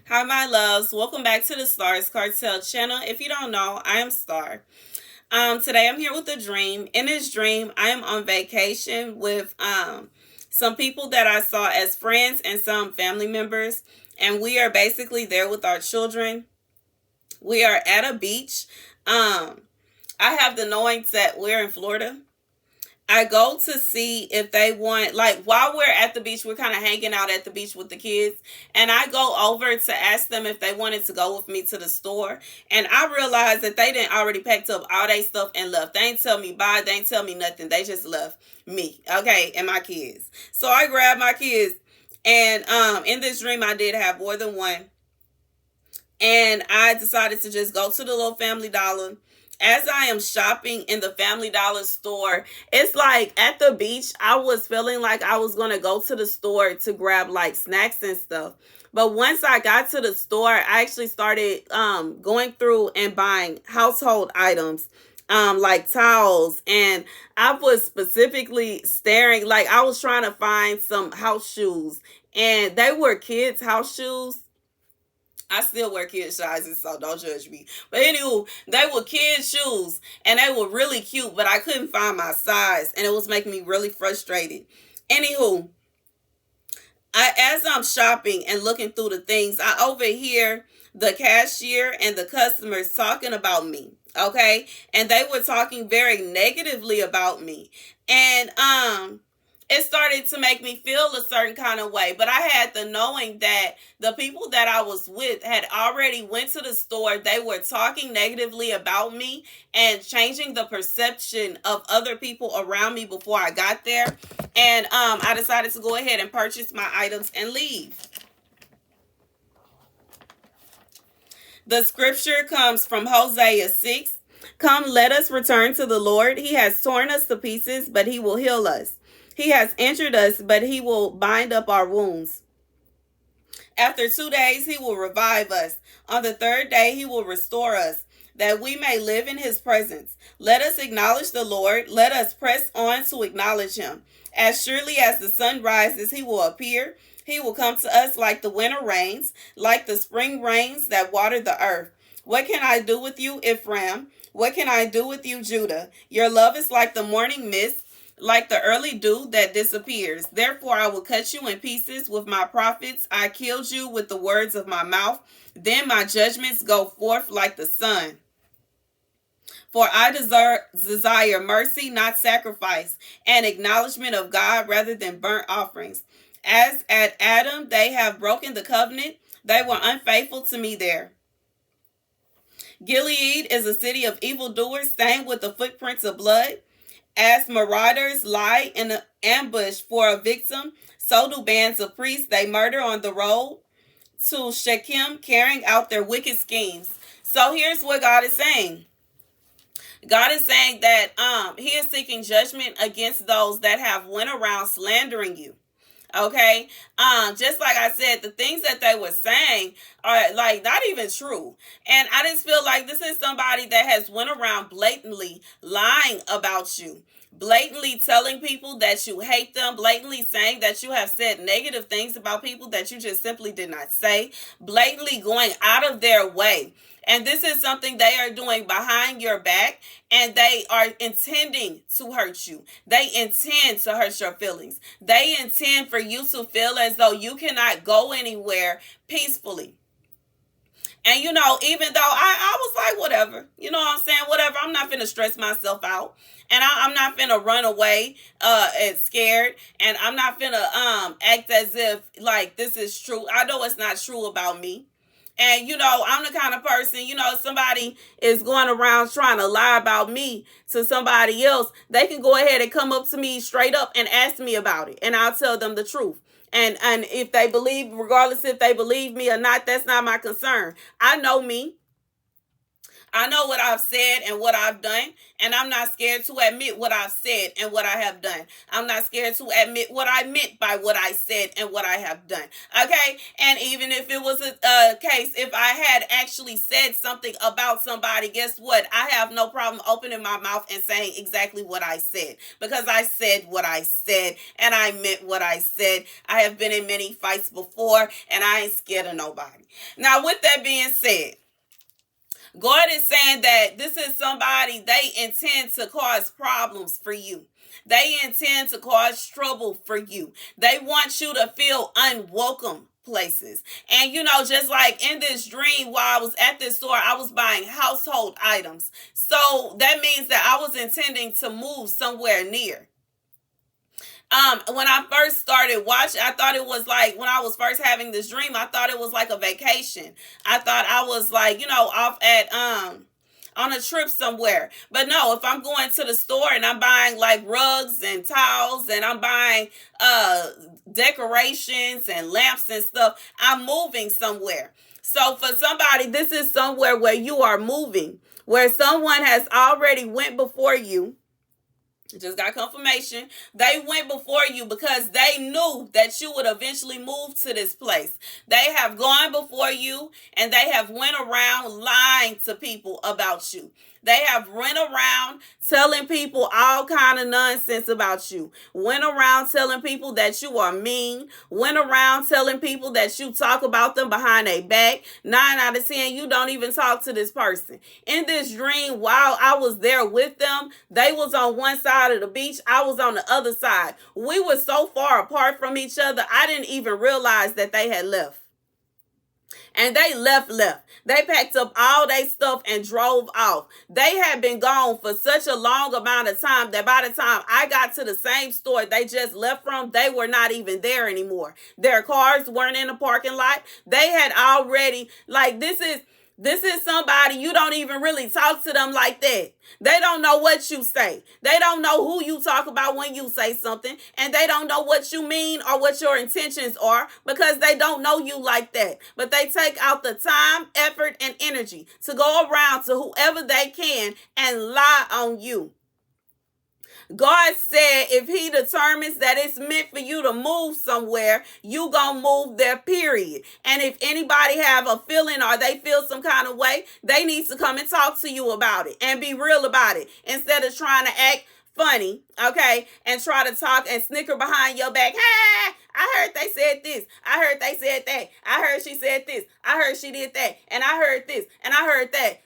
Hi, my loves. Welcome back to the Starscartel channel. If you don't know, I am Star. Today I'm here with a dream. In this dream, I am on vacation with some people that I saw as friends and some family members, and we are basically there with our children. We are at a beach. I have the knowing that we're in Florida. I go to see if they want, like, while we're at the beach, we're kind of hanging out at the beach with the kids. And I go over to ask them if they wanted to go with me to the store. And I realized that they didn't already packed up all their stuff and left. They ain't tell me bye. They ain't tell me nothing. They just left me, okay, and my kids. So I grabbed my kids. And in this dream, I did have more than one. And I decided to just go to the little Family Dollar. As I am shopping in the Family Dollar store, it's like at the beach, I was feeling like I was going to go to the store to grab like snacks and stuff. But once I got to the store, I actually started going through and buying household items, like towels. And I was specifically staring, like I was trying to find some house shoes. And they were kids' house shoes. I still wear kid sizes, so don't judge me. But anywho, they were kid shoes and they were really cute, but I couldn't find my size and it was making me really frustrated. Anywho, as I'm shopping and looking through the things, I overhear the cashier and the customers talking about me. Okay. And they were talking very negatively about me. And it started to make me feel a certain kind of way, but I had the knowing that the people that I was with had already went to the store. They were talking negatively about me and changing the perception of other people around me before I got there. And I decided to go ahead and purchase my items and leave. The scripture comes from Hosea 6. Come, let us return to the Lord. He has torn us to pieces, but he will heal us. He has injured us, but he will bind up our wounds. After 2 days, he will revive us. On the third day, he will restore us, that we may live in his presence. Let us acknowledge the Lord. Let us press on to acknowledge him. As surely as the sun rises, he will appear. He will come to us like the winter rains, like the spring rains that water the earth. What can I do with you, Ephraim? What can I do with you, Judah? Your love is like the morning mist, like the early dew that disappears. Therefore, I will cut you in pieces with my prophets. I killed you with the words of my mouth. Then my judgments go forth like the sun. For I desire mercy, not sacrifice, and acknowledgement of God rather than burnt offerings. As at Adam, they have broken the covenant. They were unfaithful to me there. Gilead is a city of evildoers, stained with the footprints of blood. As marauders lie in an ambush for a victim, so do bands of priests. They murder on the road to Shechem, carrying out their wicked schemes. So here's what God is saying. God is saying that he is seeking judgment against those that have went around slandering you. Okay. Just like I said, the things that they were saying are like not even true. And I just feel like this is somebody that has went around blatantly lying about you, blatantly telling people that you hate them, blatantly saying that you have said negative things about people that you just simply did not say, blatantly going out of their way. And this is something they are doing behind your back, and they are intending to hurt you. They intend to hurt your feelings. They intend for you to feel as though you cannot go anywhere peacefully. And even though I was like, whatever, you know what I'm saying? Whatever. I'm not finna stress myself out. And I'm not finna run away and scared. And I'm not finna act as if like this is true. I know it's not true about me. And, I'm the kind of person, if somebody is going around trying to lie about me to somebody else, they can go ahead and come up to me straight up and ask me about it. And I'll tell them the truth. And if they believe, regardless if they believe me or not, that's not my concern. I know me. I know what I've said and what I've done, and I'm not scared to admit what I've said and what I have done. I'm not scared to admit what I meant by what I said and what I have done. Okay? And even if it was a case, if I had actually said something about somebody, guess what? I have no problem opening my mouth and saying exactly what I said, because I said what I said and I meant what I said. I have been in many fights before, and I ain't scared of nobody. Now, with that being said, God is saying that this is somebody, they intend to cause problems for you. They intend to cause trouble for you. They want you to feel unwelcome places. And just like in this dream, while I was at this store, I was buying household items. So that means that I was intending to move somewhere near. When I first started watching, I thought it was like, when I was first having this dream, I thought it was like a vacation. I thought I was like, off at on a trip somewhere. But no, if I'm going to the store and I'm buying like rugs and towels, and I'm buying decorations and lamps and stuff, I'm moving somewhere. So for somebody, this is somewhere where you are moving, where someone has already went before you. Just got confirmation. They went before you because they knew that you would eventually move to this place. They have gone before you, and they have went around lying to people about you. They have went around telling people all kind of nonsense about you. Went around telling people that you are mean. Went around telling people that you talk about them behind their back. 9 out of 10, you don't even talk to this person. In this dream, while I was there with them, they was on one side of the beach. I was on the other side. We were so far apart from each other, I didn't even realize that they had left. And they left. They packed up all their stuff and drove off. They had been gone for such a long amount of time that by the time I got to the same store they just left from, they were not even there anymore. Their cars weren't in the parking lot. They had already, like, this is somebody, you don't even really talk to them like that. They don't know what you say. They don't know who you talk about when you say something. And they don't know what you mean or what your intentions are, because they don't know you like that. But they take out the time, effort, and energy to go around to whoever they can and lie on you. God said if he determines that it's meant for you to move somewhere, you gonna move there, period. And if anybody have a feeling or they feel some kind of way, they need to come and talk to you about it and be real about it, instead of trying to act funny, okay, and try to talk and snicker behind your back. Hey, I heard they said this. I heard they said that. I heard she said this. I heard she did that. And I heard this. And I heard that.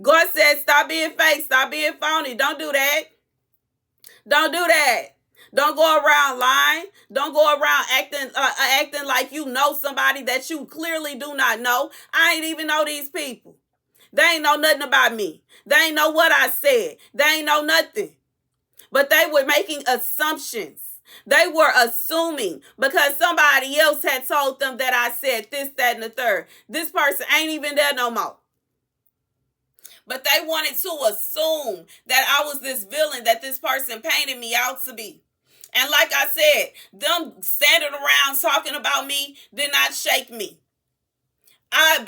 God said, stop being fake. Stop being phony. Don't do that. Don't do that. Don't go around lying. Don't go around acting like you know somebody that you clearly do not know. I ain't even know these people. They ain't know nothing about me. They ain't know what I said. They ain't know nothing. But they were making assumptions. They were assuming because somebody else had told them that I said this, that, and the third. This person ain't even there no more. But they wanted to assume that I was this villain that this person painted me out to be. And like I said, them standing around talking about me did not shake me. I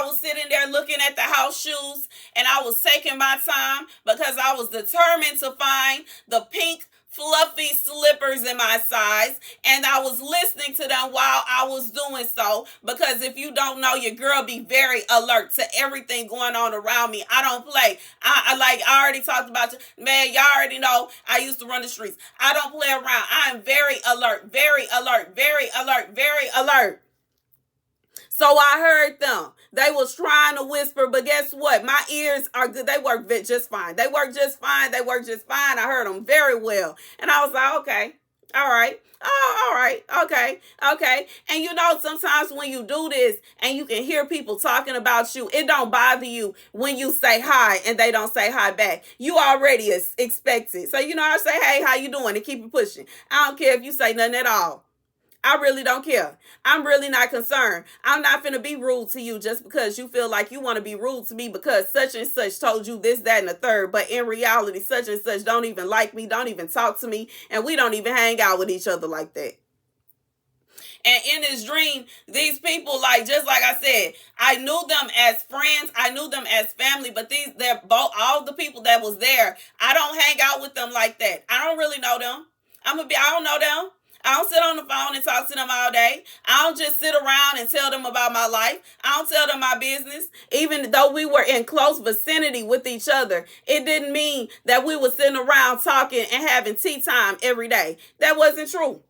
was sitting there looking at the house shoes, and I was taking my time because I was determined to find the pink fluffy slippers in my size, and I was listening to them while I was doing so, because if you don't know, your girl be very alert to everything going on around me. I don't play. I already talked about you, man. Y'all already know I used to run the streets. I don't play around. I am very alert, very alert, very alert, very alert. So I heard them. They was trying to whisper, but guess what? My ears are good. They work just fine. They work just fine. They work just fine. I heard them very well. And I was like, okay, all right. Oh, all right. Okay. And sometimes when you do this and you can hear people talking about you, it don't bother you when you say hi and they don't say hi back. You already expect it. So, I say, hey, how you doing? And keep it pushing. I don't care if you say nothing at all. I really don't care. I'm really not concerned. I'm not finna be rude to you just because you feel like you want to be rude to me because such and such told you this, that, and the third. But in reality, such and such don't even like me, don't even talk to me, and we don't even hang out with each other like that. And in this dream, these people, like, just like I said, I knew them as friends, I knew them as family, but they're both, all the people that was there, I don't hang out with them like that. I don't really know them. I don't know them. I don't sit on the phone and talk to them all day. I don't just sit around and tell them about my life. I don't tell them my business. Even though we were in close vicinity with each other, it didn't mean that we were sitting around talking and having tea time every day. That wasn't true.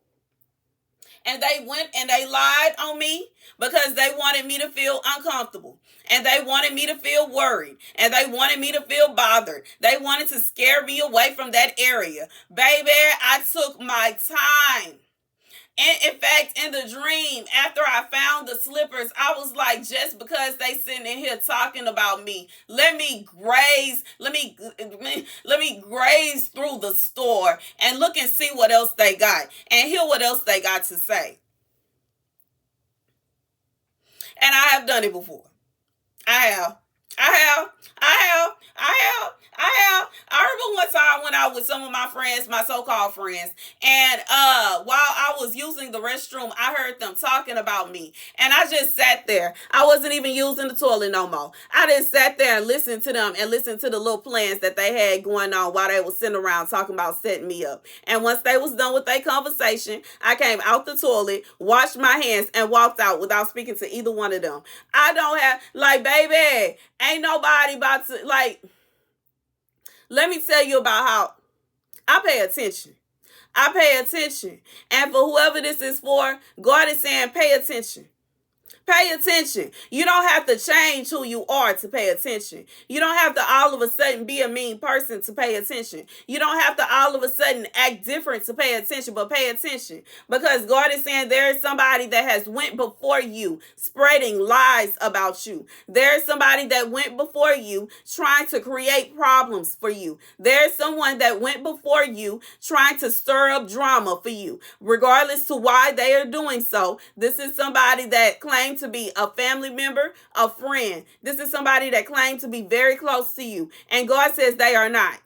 And they went and they lied on me because they wanted me to feel uncomfortable. And they wanted me to feel worried. And they wanted me to feel bothered. They wanted to scare me away from that area. Baby, I took my time. And in fact, in the dream, after I found the slippers, I was like, just because they sitting in here talking about me, let me graze through the store and look and see what else they got and hear what else they got to say. And I have done it before. I have. I have. I have. I have. I have. I remember one time when I was with some of my friends, my so-called friends, and while I was using the restroom, I heard them talking about me. And I just sat there. I wasn't even using the toilet no more. I just sat there and listened to them and listened to the little plans that they had going on while they were sitting around talking about setting me up. And once they was done with their conversation, I came out the toilet, washed my hands, and walked out without speaking to either one of them. I don't have, like, baby, ain't nobody about to, like, let me tell you about how I pay attention. I pay attention. And for whoever this is for, God is saying pay attention. Pay attention. You don't have to change who you are to pay attention. You don't have to all of a sudden be a mean person to pay attention. You don't have to all of a sudden act different to pay attention, but pay attention. Because God is saying there is somebody that has went before you spreading lies about you. There's somebody that went before you trying to create problems for you. There's someone that went before you trying to stir up drama for you. Regardless to why they are doing so, this is somebody that claims to be a family member, a friend. This is somebody that claims to be very close to you. And God says they are not.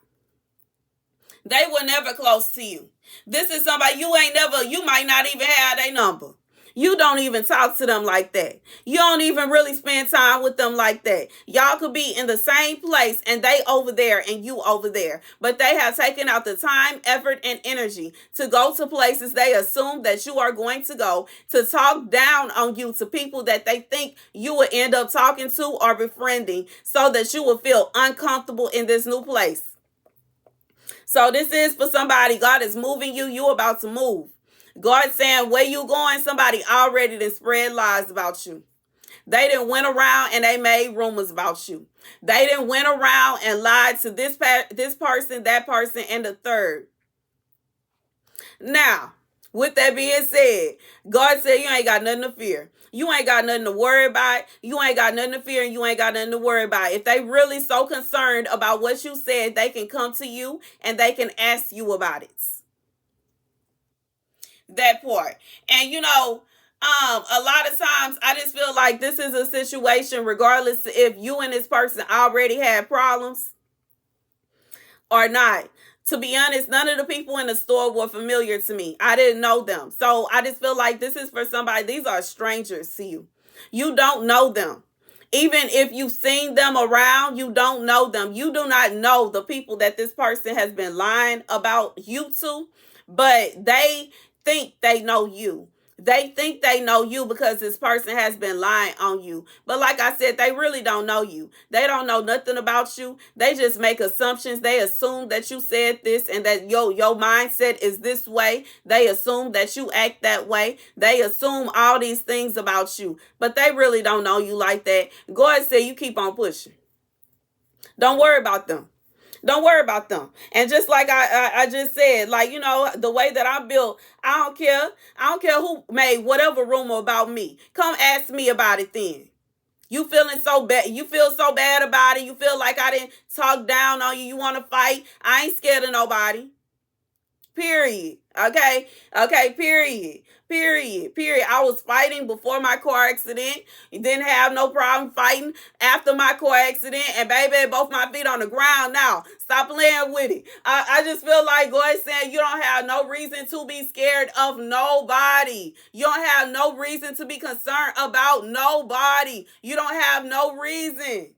They were never close to you. This is somebody you might not even have their number. You don't even talk to them like that. You don't even really spend time with them like that. Y'all could be in the same place and they over there and you over there. But they have taken out the time, effort, and energy to go to places they assume that you are going to go, to talk down on you to people that they think you will end up talking to or befriending so that you will feel uncomfortable in this new place. So this is for somebody. God is moving you. You about to move. God saying, where you going? Somebody already done spread lies about you. They done went around and they made rumors about you. They done went around and lied to this person, that person, and the third. Now, with that being said, God said you ain't got nothing to fear. You ain't got nothing to worry about. You ain't got nothing to fear and you ain't got nothing to worry about. If they really so concerned about what you said, they can come to you and they can ask you about it. That part. And a lot of times I just feel like this is a situation, regardless if you and this person already had problems or not. To be honest, none of the people in the store were familiar to me. I didn't know them. So I just feel like this is for somebody. These are strangers to you. You don't know them. Even if you've seen them around, you don't know them. You do not know the people that this person has been lying about you to, but they think they know you. They think they know you because this person has been lying on you. But like I said, they really don't know you. They don't know nothing about you. They just make assumptions. They assume that you said this and that your mindset is this way. They assume that you act that way. They assume all these things about you. But they really don't know you like that. God said you keep on pushing. Don't worry about them. Don't worry about them. And just like I just said, like, the way that I'm built, I don't care. I don't care who made whatever rumor about me. Come ask me about it then. You feeling so bad. You feel so bad about it. You feel like I didn't talk down on you. You want to fight. I ain't scared of nobody. Period. Okay, okay, period. Period. I was fighting before my car accident. Didn't have no problem fighting after my car accident. And baby, both my feet on the ground now. Stop playing with it. I just feel like God saying you don't have no reason to be scared of nobody. You don't have no reason to be concerned about nobody. You don't have no reason.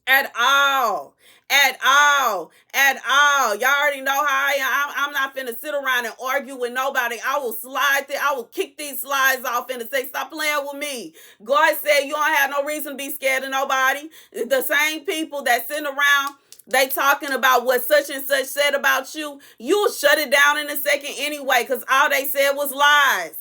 At all. At all. At all. Y'all already know how I am. I'm not finna sit around and argue with nobody. I will slide it. I will kick these slides off and say, stop playing with me. God said you don't have no reason to be scared of nobody. The same people that sitting around, they talking about what such and such said about you, you'll shut it down in a second anyway, because all they said was lies.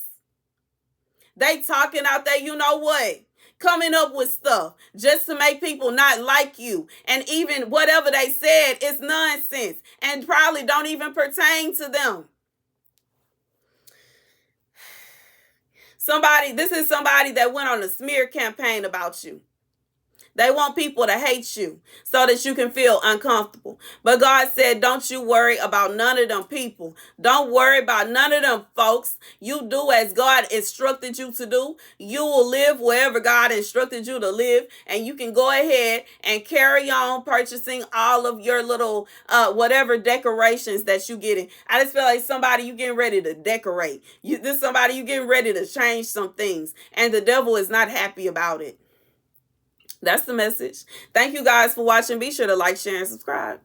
They talking out there, you know what? Coming up with stuff just to make people not like you. And even whatever they said is nonsense and probably don't even pertain to them. This is somebody that went on a smear campaign about you. They want people to hate you so that you can feel uncomfortable. But God said, don't you worry about none of them people. Don't worry about none of them folks. You do as God instructed you to do. You will live wherever God instructed you to live. And you can go ahead and carry on purchasing all of your little whatever decorations that you getting. I just feel like somebody you getting ready to decorate. This somebody you getting ready to change some things. And the devil is not happy about it. That's the message. Thank you guys for watching. Be sure to like, share, and subscribe.